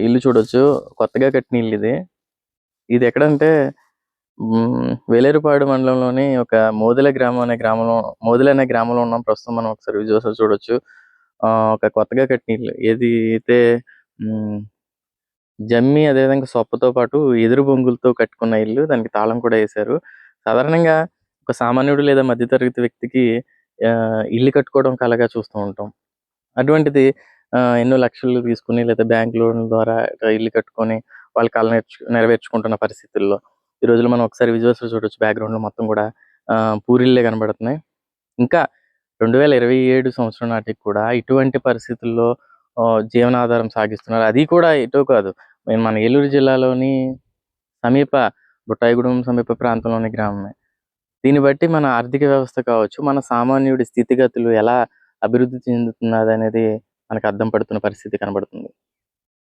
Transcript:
ఇల్లు చూడొచ్చు. కొత్తగా కట్టిన ఇల్లు ఇది. ఇది ఎక్కడంటే వేలేరుపాడు మండలంలోని ఒక మోదెల అనే గ్రామంలో ఉన్నాం ప్రస్తుతం. మనం ఒకసారి విజువల్స్ చూడొచ్చు. ఒక కొత్తగా కట్టిన ఇల్లు. ఏది అయితే జమ్మి అదేవిధంగా సొప్పతో పాటు ఎదురు బొంగులతో కట్టుకున్న ఇల్లు. దానికి తాళం కూడా ఏశారు. సాధారణంగా ఒక సామాన్యుడు లేదా మధ్యతరగతి వ్యక్తికి ఇల్లు కట్టుకోవడం కలగా చూస్తూ ఉంటాం. అటువంటిది ఎన్నో లక్షలు తీసుకొని లేదా బ్యాంక్ లోన్‌ల ద్వారా ఇల్లు కట్టుకొని వాళ్ళ కల నెరవేర్చుకుంటున్న పరిస్థితుల్లో ఈ రోజుల్లో మనం ఒకసారి విజువల్స్‌లో చూడొచ్చు. బ్యాక్‌గ్రౌండ్‌లో మొత్తం కూడా పూరిళ్ళే కనబడుతున్నాయి. ఇంకా 2027 సంవత్సరం నాటికి కూడా ఇటువంటి పరిస్థితుల్లో జీవనాధారం సాగిస్తున్నారు. అది కూడా ఎటో కాదు, మన ఏలూరు జిల్లాలోని సమీప బుట్టాయిగూడెం సమీప ప్రాంతంలోని గ్రామమే. దీన్ని బట్టి మన ఆర్థిక వ్యవస్థ కావచ్చు, మన సామాన్యుడి స్థితిగతులు ఎలా అభివృద్ధి చెందుతున్నదనేది మనకు అద్దం పడుతున్న పరిస్థితి కనబడుతుంది.